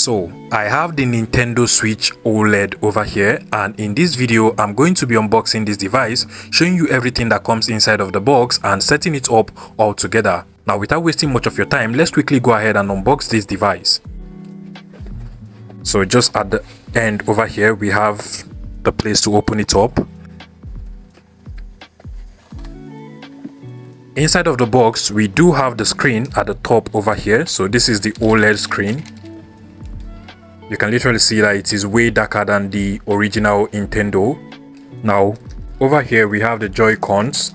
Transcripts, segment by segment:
So I have the Nintendo Switch OLED over here, and in this video I'm going to be unboxing this device, showing you everything that comes inside of the box and setting it up all together. Now without wasting much of your time, let's quickly go ahead and unbox this device. So just at the end over here we have the place to open it up. Inside of the box we do have the screen at the top over here. So this is the OLED screen. You can literally see that it is way darker than the original Nintendo. Now over here we have the Joy-Cons.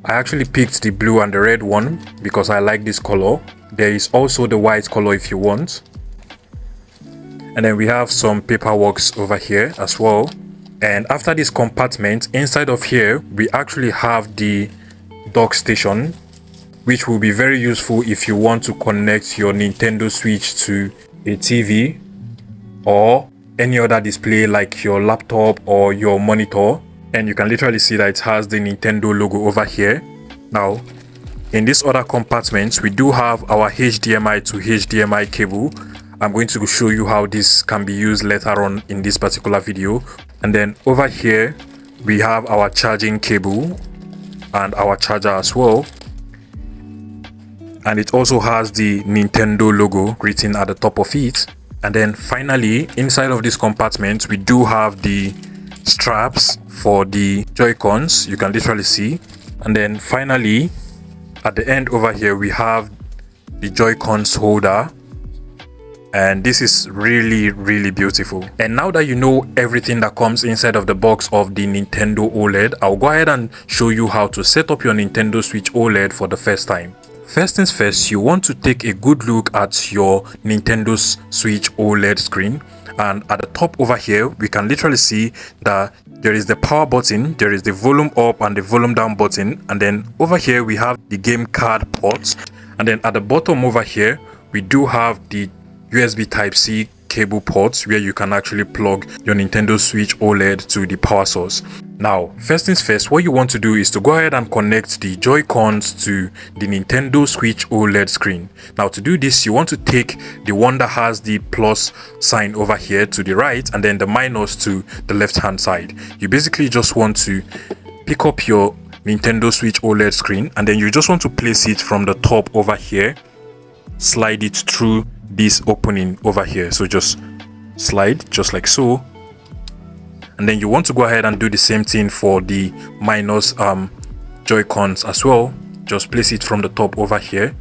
I actually picked the blue and the red one because I like this color. There is also the white color if you want. And then we have some paperwork over here as well. And after this compartment, inside of here we actually have the dock station, which will be very useful if you want to connect your Nintendo Switch to a TV or any other display like your laptop or your monitor. And you can literally see that it has the Nintendo logo over here. Now in this other compartment we do have our HDMI to HDMI cable. I'm going to show you how this can be used later on in this particular video. And then over here we have our charging cable and our charger as well, and it also has the Nintendo logo written at the top of it. And then finally inside of this compartment we do have the straps for the Joy-Cons, you can literally see. And then finally at the end over here we have the Joy-Cons holder, and this is really beautiful. And now that you know everything that comes inside of the box of the Nintendo OLED, I'll go ahead and show you how to set up your Nintendo Switch OLED for the first time. First things first, you want to take a good look at your Nintendo Switch OLED screen, and at the top over here we can literally see that there is the power button, there is the volume up and the volume down button, and then over here we have the game card ports, and then at the bottom over here we do have the USB Type-C cable ports where you can actually plug your Nintendo Switch OLED to the power source. Now first things first, what you want to do is to go ahead and connect the Joy-Cons to the Nintendo Switch OLED screen. Now to do this you want to take the one that has the plus sign over here to the right and then the minus to the left hand side. You basically just want to pick up your Nintendo Switch OLED screen and then you just want to place it from the top over here, slide it through this opening over here. So just slide just like so, and then you want to go ahead and do the same thing for the minus Joy-Cons as well. Just place it from the top over here.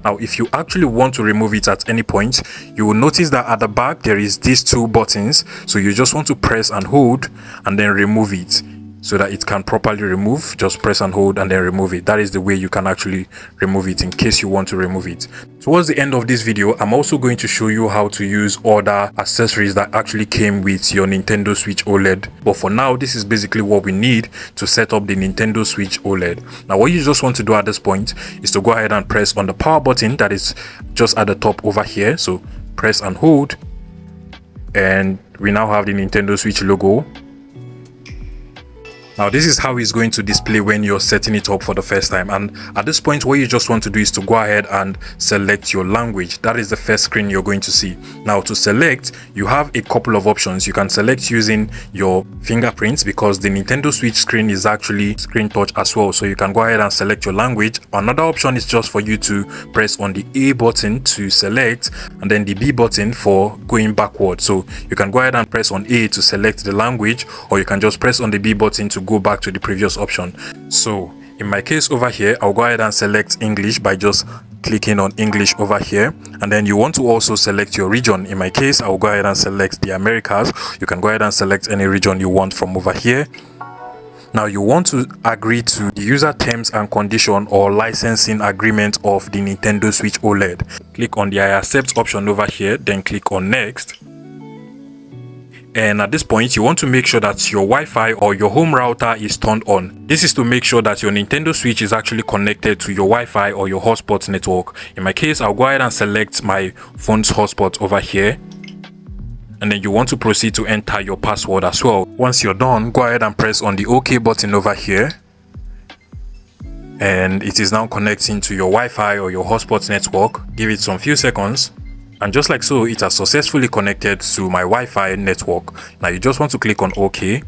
Now if you actually want to remove it at any point, you will notice that at the back there is these two buttons, so you just want to press and hold and then remove it so that it can properly remove. Just press and hold and then remove it. That is the way you can actually remove it in case you want to remove it. Towards the end of this video I'm also going to show you how to use other accessories that actually came with your Nintendo Switch OLED, but for now this is basically what we need to set up the Nintendo Switch OLED. Now what you just want to do at this point is to go ahead and press on the power button that is just at the top over here. So press and hold, and we now have the Nintendo Switch logo. Now this is how it's going to display when you're setting it up for the first time, and at this point what you just want to do is to go ahead and select your language. That is the first screen you're going to see. Now to select, you have a couple of options. You can select using your fingerprints because the Nintendo Switch screen is actually screen touch as well, so you can go ahead and select your language. Another option is just for you to press on the A button to select and then the B button for going backward. So you can go ahead and press on A to select the language, or you can just press on the B button to go back to the previous option. So in my case over here I'll go ahead and select English by just clicking on English over here, and then you want to also select your region. In my case I'll go ahead and select the Americas. You can go ahead and select any region you want from over here. Now you want to agree to the user terms and condition or licensing agreement of the Nintendo Switch OLED. Click on the I accept option over here, then click on next. And at this point you want to make sure that your Wi-Fi or your home router is turned on. This is to make sure that your Nintendo Switch is actually connected to your Wi-Fi or your hotspot network. In my case I'll go ahead and select my phone's hotspot over here, and then you want to proceed to enter your password as well. Once you're done, go ahead and press on the OK button over here, and it is now connecting to your Wi-Fi or your hotspot network. Give it some few seconds, and just like so, it has successfully connected to my Wi-Fi network. Now you just want to click on OK,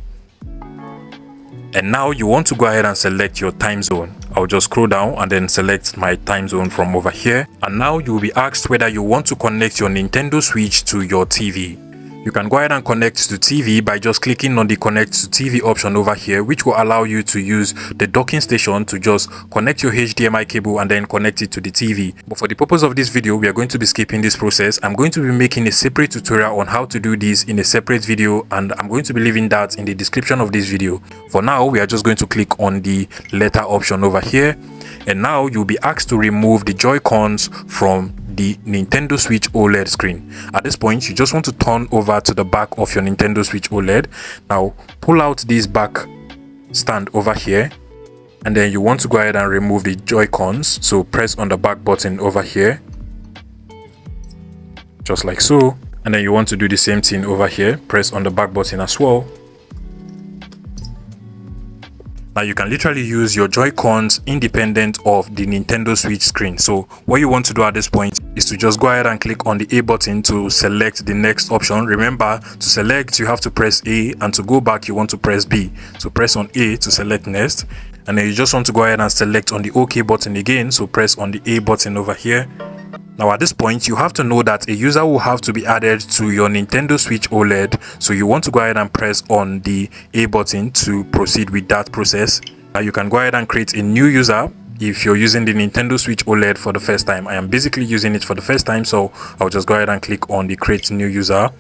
and now you want to go ahead and select your time zone. I'll just scroll down and then select my time zone from over here, and now you will be asked whether you want to connect your Nintendo Switch to your TV. You can go ahead and connect to TV by just clicking on the connect to TV option over here, which will allow you to use the docking station to just connect your HDMI cable and then connect it to the TV. But for the purpose of this video, we are going to be skipping this process. I'm going to be making a separate tutorial on how to do this in a separate video, and I'm going to be leaving that in the description of this video. For now, we are just going to click on the letter option over here, and now you'll be asked to remove the Joy-Cons from the Nintendo Switch OLED screen. At this point, you just want to turn over to the back of your Nintendo Switch OLED. Now pull out this back stand over here, and then you want to go ahead and remove the Joy-Cons. So press on the back button over here, just like so, and then you want to do the same thing over here. Press on the back button as well. Now you can literally use your Joy-Cons independent of the Nintendo Switch screen. So what you want to do at this point is to just go ahead and click on the A button to select the next option. Remember, to select you have to press A, and to go back you want to press B. So press on A to select next, and then you just want to go ahead and select on the OK button again. So press on the A button over here. Now at this point, you have to know that a user will have to be added to your Nintendo Switch OLED. So you want to go ahead and press on the A button to proceed with that process. Now you can go ahead and create a new user if you're using the Nintendo Switch OLED for the first time. I am basically using it for the first time, so I'll just go ahead and click on the create new user.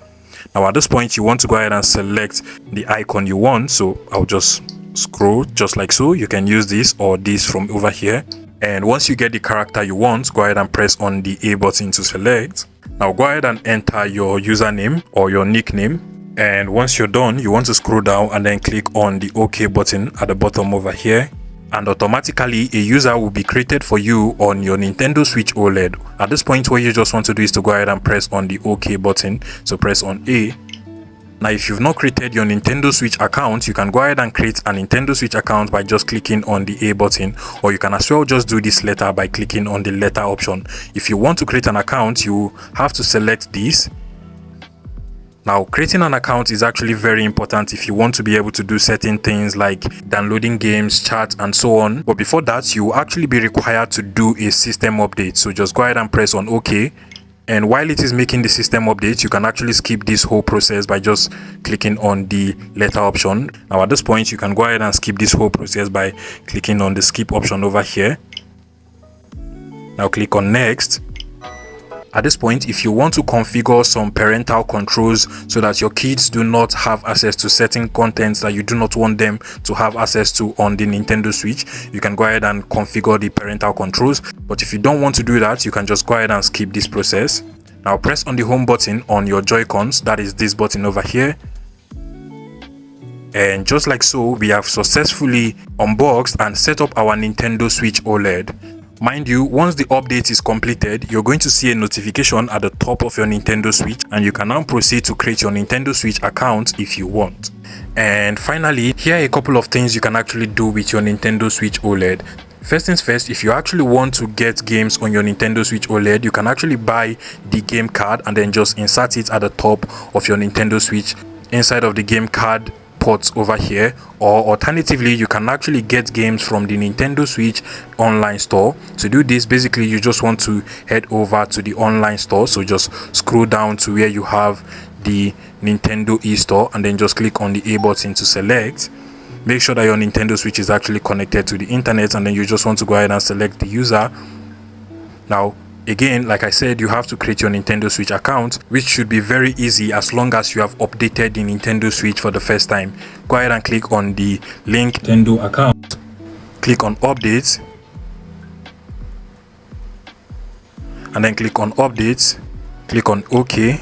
Now at this point, you want to go ahead and select the icon you want. So I'll just scroll just like so. You can use this or this from over here. And once you get the character you want, go ahead and press on the A button to select. Now go ahead and enter your username or your nickname. And once you're done, you want to scroll down and then click on the OK button at the bottom over here. And automatically a user will be created for you on your Nintendo Switch OLED. At this point, what you just want to do is to go ahead and press on the OK button. So press on A. Now if you've not created your Nintendo Switch account, you can go ahead and create a Nintendo Switch account by just clicking on the A button, or you can as well just do this letter by clicking on the letter option. If you want to create an account, you have to select this. Now creating an account is actually very important if you want to be able to do certain things like downloading games, chat and so on. But before that, you will actually be required to do a system update. So just go ahead and press on OK. And while it is making the system update, you can actually skip this whole process by just clicking on the letter option. Now at this point, you can go ahead and skip this whole process by clicking on the skip option over here. Now click on next. At this point, if you want to configure some parental controls so that your kids do not have access to certain contents that you do not want them to have access to on the Nintendo Switch, you can go ahead and configure the parental controls. But if you don't want to do that, you can just go ahead and skip this process. Now press on the home button on your Joy-Cons, that is this button over here. And just like so, we have successfully unboxed and set up our Nintendo Switch OLED. Mind you, once the update is completed, you're going to see a notification at the top of your Nintendo Switch, and you can now proceed to create your Nintendo Switch account if you want. And finally, here are a couple of things you can actually do with your Nintendo Switch OLED. First things first, if you actually want to get games on your Nintendo Switch OLED, you can actually buy the game card and then just insert it at the top of your Nintendo Switch inside of the game card ports over here. Or alternatively, you can actually get games from the Nintendo Switch online store. To do this, basically you just want to head over to the online store. So just scroll down to where you have the Nintendo eStore and then just click on the A button to select. Make sure that your Nintendo Switch is actually connected to the internet, and then you just want to go ahead and select the user. Now again, like I said, you have to create your Nintendo Switch account, which should be very easy as long as you have updated the Nintendo Switch for the first time. Go ahead and click on the link Nintendo account, click on updates, and then click on updates, click on OK.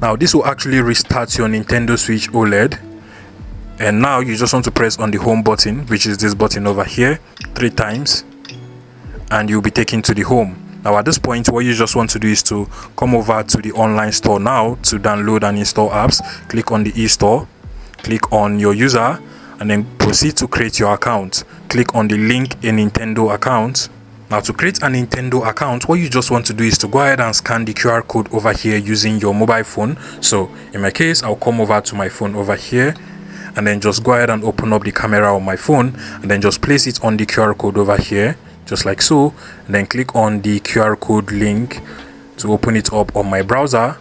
Now this will actually restart your Nintendo Switch OLED, and now you just want to press on the home button, which is this button over here, 3 times, and you'll be taken to the home. Now at this point, what you just want to do is to come over to the online store now to download and install apps. Click on the eStore, click on your user, and then proceed to create your account. click on the link a Nintendo account. Now to create a Nintendo account, what you just want to do is to go ahead and scan the QR code over here using your mobile phone. So in my case, I'll come over to my phone over here and then just go ahead and open up the camera on my phone and then just place it on the QR code over here, just like so, and then click on the QR code link to open it up on my browser.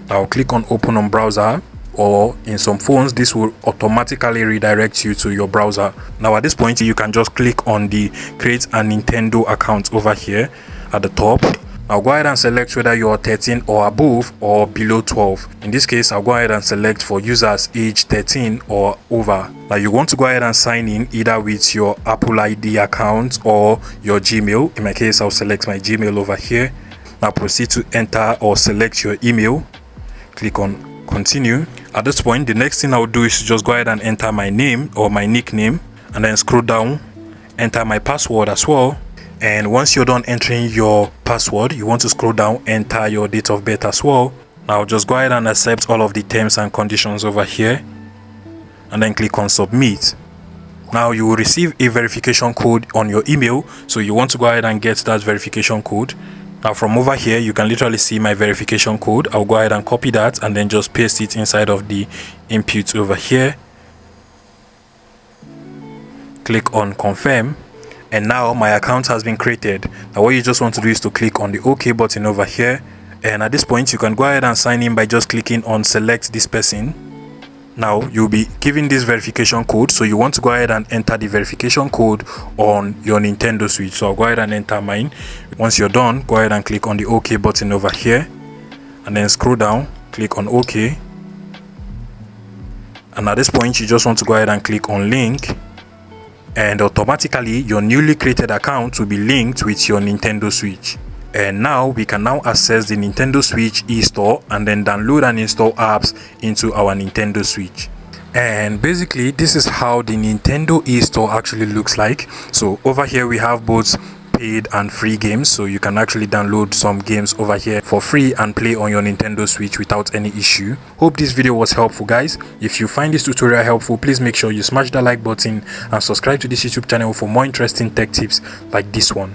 I'll click on open on browser, or in some phones this will automatically redirect you to your browser. Now at this point you can just click on the create a Nintendo account over here at the top. I'll go ahead and select whether you're 13 or above or below 12. In this case, I'll go ahead and select for users age 13 or over. Now you want to go ahead and sign in either with your Apple ID account or your Gmail. In my case, I'll select my Gmail over here. Now proceed to enter or select your email. Click on continue. At this point, the next thing I'll do is to just go ahead and enter my name or my nickname and then scroll down, enter my password as well. And once you're done entering your password, you want to scroll down, enter your date of birth as well. Now just go ahead and accept all of the terms and conditions over here and then click on submit. Now you will receive a verification code on your email, so you want to go ahead and get that verification code. Now from over here you can literally see my verification code. I'll go ahead and copy that and then just paste it inside of the input over here. Click on confirm. And now my account has been created. Now what you just want to do is to click on the OK button over here, and at this point you can go ahead and sign in by just clicking on select this person. Now you'll be given this verification code, so you want to go ahead and enter the verification code on your Nintendo Switch. So I'll go ahead and enter mine. Once you're done, go ahead and click on the OK button over here and then scroll down, click on OK, and at this point you just want to go ahead and click on link, and automatically your newly created account will be linked with your Nintendo Switch. And now we can now access the Nintendo Switch eStore and then download and install apps into our Nintendo Switch. And basically this is how the Nintendo eStore actually looks like. So over here we have both paid and free games, so you can actually download some games over here for free and play on your Nintendo Switch without any issue. Hope this video was helpful, guys. If you find this tutorial helpful, please make sure you smash the like button and subscribe to this YouTube channel for more interesting tech tips like this one.